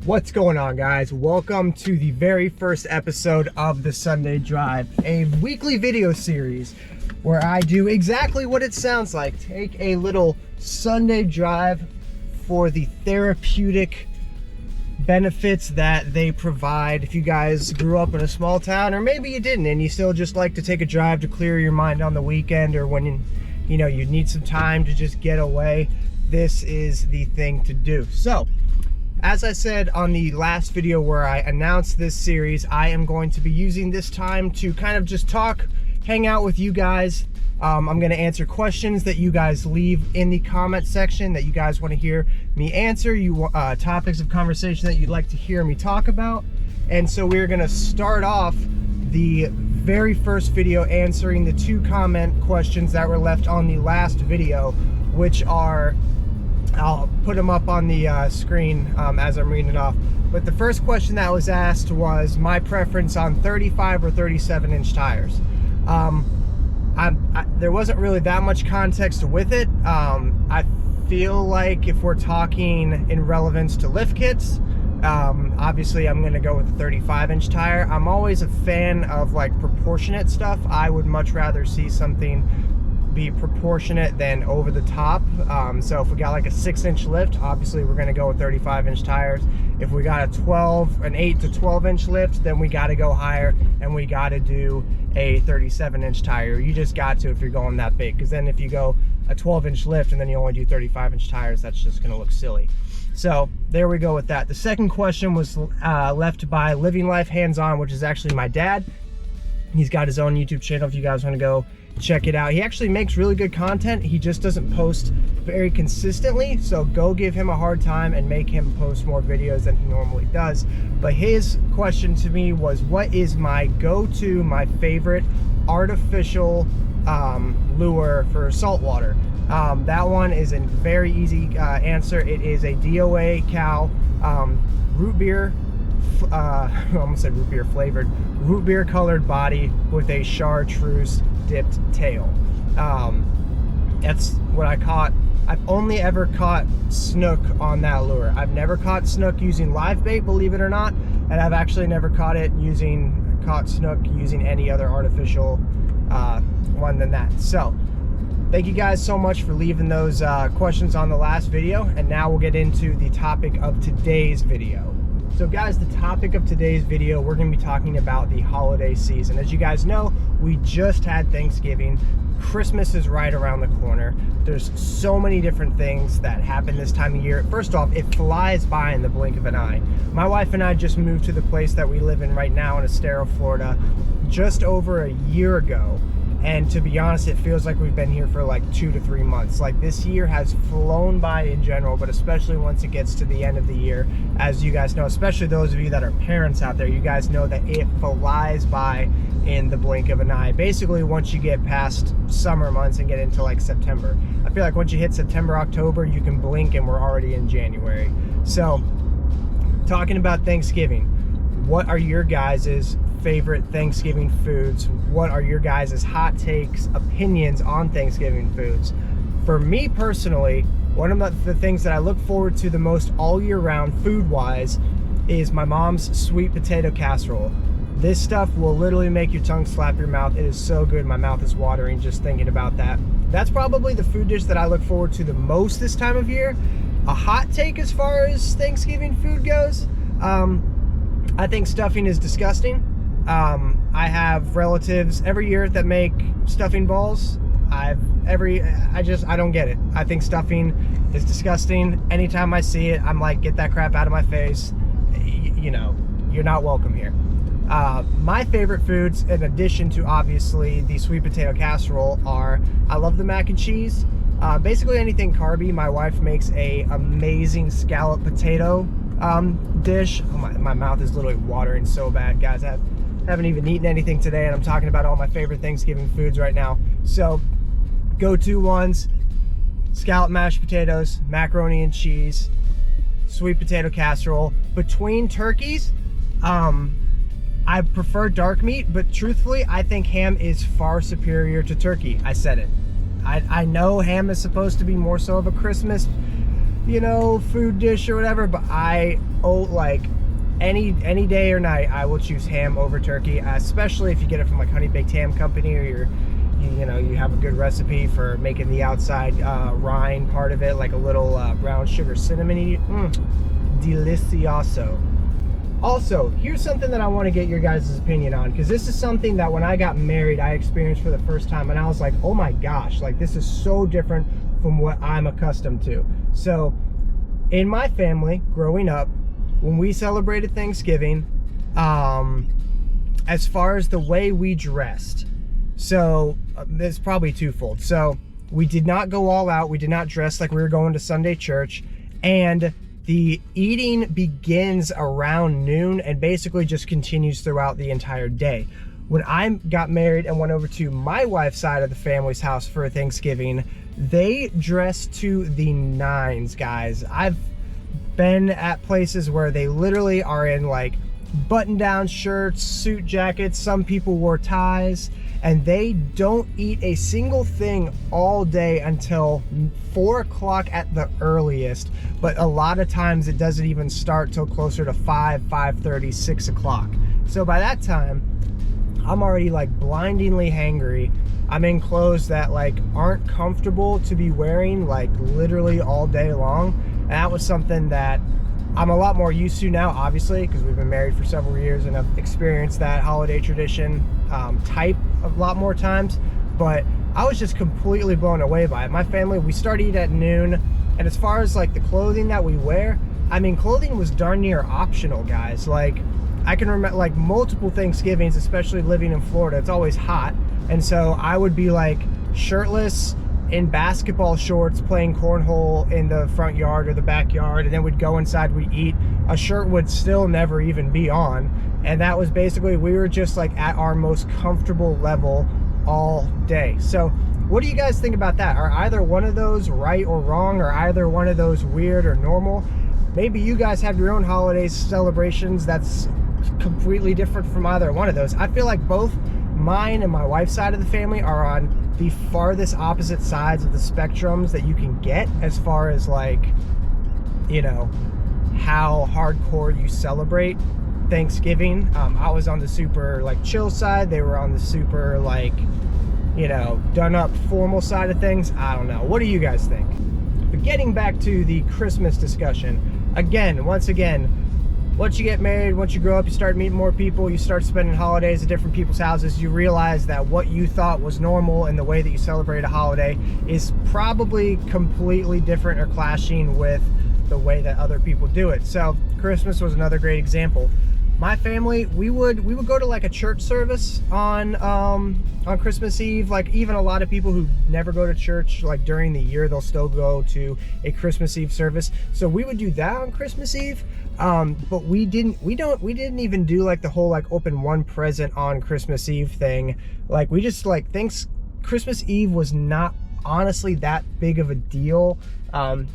What's going on, guys? Welcome to the very first episode of the Sunday Drive, a weekly video series where I do exactly what it sounds like. Take a little Sunday drive for the therapeutic benefits that they provide. If you guys grew up in a small town, or maybe you didn't and you still just like to take a drive to clear your mind on the weekend, or when you need some time to just get away, this is the thing to do. So as I said on the last video where I announced this series, I am going to be using this time to kind of just talk, hang out with you guys. I'm going to answer questions that you guys leave in the comment section that you guys want to hear me answer, topics of conversation that you'd like to hear me talk about. And so we're going to start off the very first video answering the 2 comment questions that were left on the last video, which are, I'll put them up on the screen as I'm reading it off. But the first question that was asked was my preference on 35 or 37 inch tires. There wasn't really that much context with it. I feel like if we're talking in relevance to lift kits, obviously I'm going to go with the 35 inch tire. I'm always a fan of like proportionate stuff. I would much rather see something be proportionate than over the top. So if we got like a 6-inch lift, obviously we're going to go with 35 inch tires. If we got an 8 to 12 inch lift, then we got to go higher and we got to do a 37 inch tire. You just got to, if you're going that big, because then if you go a 12 inch lift and then you only do 35 inch tires, that's just going to look silly. So there we go with that. The second question was left by Living Life Hands On, which is actually my dad. He's got his own YouTube channel if you guys want to go check it out. He actually makes really good content. He just doesn't post very consistently, so go give him a hard time and make him post more videos than he normally does. But his question to me was, what is my go-to, my favorite artificial lure for saltwater? That one is a very easy answer. It is a DOA cow root beer, I almost said root beer flavored, root beer colored body with a chartreuse dipped tail. That's what I caught. I've only ever caught snook on that lure. I've never caught snook using live bait, believe it or not, and I've actually never caught snook using any other artificial one than that. So thank you guys so much for leaving those questions on the last video, and now we'll get into the topic of today's video. So guys, the topic of today's video, we're going to be talking about the holiday season. As you guys know, we just had Thanksgiving. Christmas is right around the corner. There's so many different things that happen this time of year. First off, it flies by in the blink of an eye. My wife and I just moved to the place that we live in right now in Estero, Florida, just over a year ago. And to be honest, it feels like we've been here for like 2 to 3 months. Like, this year has flown by in general, but especially once it gets to the end of the year, as you guys know, especially those of you that are parents out there, you guys know that it flies by in the blink of an eye. Basically, once you get past summer months and get into like September. I feel like once you hit September, October, you can blink and we're already in January. So, talking about Thanksgiving, what are your guys' favorite Thanksgiving foods? What are your guys' hot takes, opinions on Thanksgiving foods? For me personally, one of the things that I look forward to the most all year round food-wise is my mom's sweet potato casserole. This stuff will literally make your tongue slap your mouth. It is so good. My mouth is watering just thinking about that. That's probably the food dish that I look forward to the most this time of year. A hot take as far as Thanksgiving food goes, I think stuffing is disgusting. I have relatives every year that make stuffing balls. I don't get it. I think stuffing is disgusting. Anytime I see it, I'm like, get that crap out of my face. You're not welcome here. My favorite foods, in addition to obviously the sweet potato casserole, are, I love the mac and cheese. Basically anything carby. My wife makes a amazing scallop potato dish. Oh, my mouth is literally watering so bad, guys. I haven't even eaten anything today, and I'm talking about all my favorite Thanksgiving foods right now. So, go-to ones: scallop mashed potatoes, macaroni and cheese, sweet potato casserole. Between turkeys, I prefer dark meat, but truthfully, I think ham is far superior to turkey. I said it. I know ham is supposed to be more so of a Christmas you know, food dish or whatever, but like any day or night, I will choose ham over turkey, especially if you get it from like Honey Baked Ham Company, or you have a good recipe for making the outside rind part of it, like a little brown sugar cinnamony. Delicioso. Also, here's something that I want to get your guys' opinion on, because this is something that when I got married, I experienced for the first time, and I was like, oh my gosh, like this is so different from what I'm accustomed to. So, in my family, growing up, when we celebrated Thanksgiving, as far as the way we dressed, so it's probably twofold. So, we did not go all out. We did not dress like we were going to Sunday church, and the eating begins around noon and basically just continues throughout the entire day. When I got married and went over to my wife's side of the family's house for Thanksgiving, they dress to the nines, guys. I've been at places where they literally are in like button-down shirts, suit jackets. Some people wore ties, and they don't eat a single thing all day until 4 o'clock at the earliest. But a lot of times it doesn't even start till closer to 5:30, 6 o'clock. So by that time, I'm already like blindingly hangry. I'm in clothes that like aren't comfortable to be wearing like literally all day long. And that was something that I'm a lot more used to now, obviously, because we've been married for several years and I've experienced that holiday tradition type a lot more times. But I was just completely blown away by it. My family, we start eating at noon, and as far as like the clothing that we wear, I mean, clothing was darn near optional, guys. Like, I can remember like multiple Thanksgivings, especially living in Florida, it's always hot, and so I would be like shirtless in basketball shorts playing cornhole in the front yard or the backyard, and then we'd go inside, we'd eat. A shirt would still never even be on, and that was basically, we were just like at our most comfortable level all day. So what do you guys think about that? Are either one of those right or wrong, or either one of those weird or normal? Maybe you guys have your own holiday celebrations that's completely different from either one of those. I feel like both mine and my wife's side of the family are on the farthest opposite sides of the spectrums that you can get, as far as like, you know, how hardcore you celebrate Thanksgiving. I was on the super like chill side. They were on the super like, you know, done up formal side of things. I don't know. What do you guys think? But getting back to the Christmas discussion, once again, once you get married, once you grow up, you start meeting more people, you start spending holidays at different people's houses, you realize that what you thought was normal and the way that you celebrate a holiday is probably completely different or clashing with the way that other people do it. So Christmas was another great example. My family, we would go to like a church service on Christmas Eve. Like, even a lot of people who never go to church, like during the year, they'll still go to a Christmas Eve service. So we would do that on Christmas Eve. But we didn't even do like the whole like open one present on Christmas Eve thing. Like, we just like Christmas Eve was not honestly that big of a deal.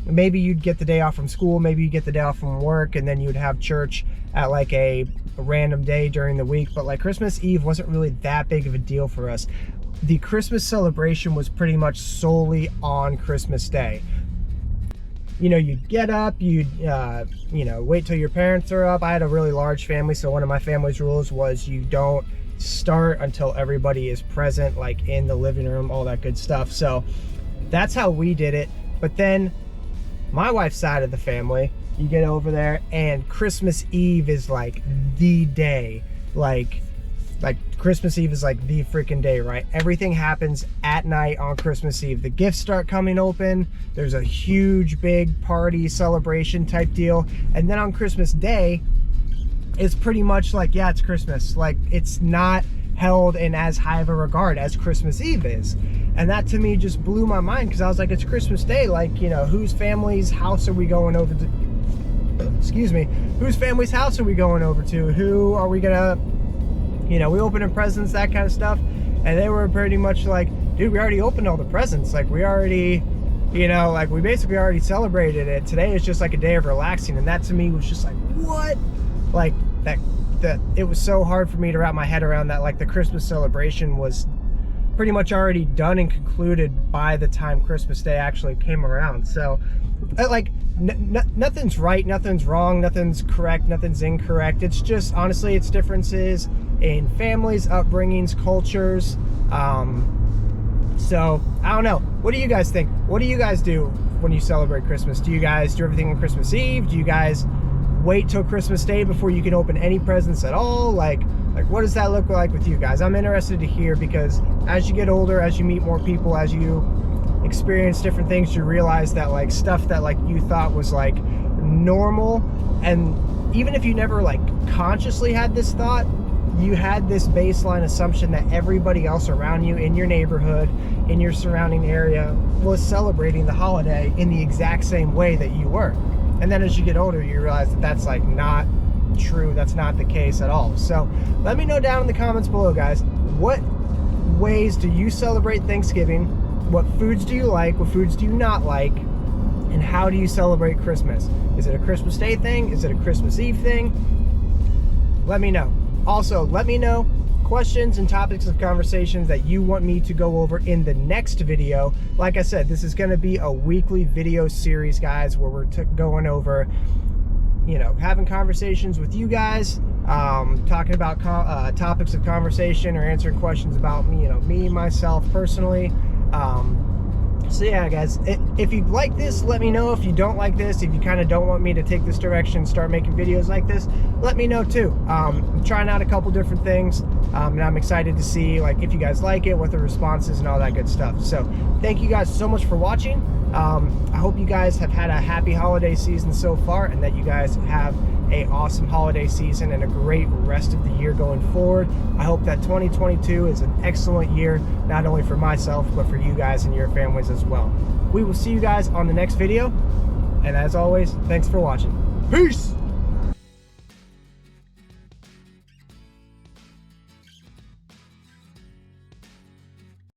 Maybe you'd get the day off from school, maybe you get the day off from work, and then you'd have church at like a random day during the week. But like Christmas Eve wasn't really that big of a deal for us. The Christmas celebration was pretty much solely on Christmas Day. You know, you'd get up, you'd wait till your parents are up. I had a really large family, so one of my family's rules was you don't start until everybody is present, like in the living room, all that good stuff. So that's how we did it. But then my wife's side of the family, you get over there and Christmas Eve is like the day. Like Christmas Eve is like the freaking day, right? Everything happens at night on Christmas Eve. The gifts start coming open. There's a huge big party celebration type deal. And then on Christmas Day, it's pretty much like, yeah, it's Christmas. Like, it's not held in as high of a regard as Christmas Eve is. And that to me just blew my mind, because I was like, it's Christmas Day. Like, you know, whose family's house are we going over to? Excuse me. Whose family's house are we going over to? Who are we gonna, you know, we opening presents, that kind of stuff. And they were pretty much like, dude, we already opened all the presents. Like, we already, you know, like we basically already celebrated it. Today is just like a day of relaxing. And that to me was just like, what? Like, that it was so hard for me to wrap my head around that. Like, the Christmas celebration was pretty much already done and concluded by the time Christmas Day actually came around. So like nothing's right, nothing's wrong, nothing's correct, nothing's incorrect. It's just, honestly, it's differences in families, upbringings, cultures. So I don't know, what do you guys think? What do you guys do when you celebrate Christmas? Do you guys do everything on Christmas Eve? Do you guys wait till Christmas Day before you can open any presents at all? Like what does that look like with you guys? I'm interested to hear, because as you get older, as you meet more people, as you experience different things, you realize that like stuff that like you thought was like normal, and even if you never like consciously had this thought, you had this baseline assumption that everybody else around you in your neighborhood, in your surrounding area, was celebrating the holiday in the exact same way that you were. And then as you get older, you realize that that's like not true. That's not the case at all. So let me know down in the comments below, guys, what ways do you celebrate Thanksgiving? What foods do you like? What foods do you not like? And how do you celebrate Christmas? Is it a Christmas Day thing? Is it a Christmas Eve thing? Let me know. Also, let me know questions and topics of conversations that you want me to go over in the next video. Like I said, this is going to be a weekly video series, guys, where we're going over, you know, having conversations with you guys, talking about topics of conversation, or answering questions about me, you know, me, myself, personally. So yeah, guys, if you like this, let me know. If you don't like this, if you kind of don't want me to take this direction and start making videos like this, let me know too. I'm trying out a couple different things, and I'm excited to see like if you guys like it, what the response is, and all that good stuff. So thank you guys so much for watching. I hope you guys have had a happy holiday season so far, and that you guys have a awesome holiday season and a great rest of the year going forward. I hope that 2022 is an excellent year, not only for myself, but for you guys and your families as well. We will see you guys on the next video, and as always, thanks for watching. Peace!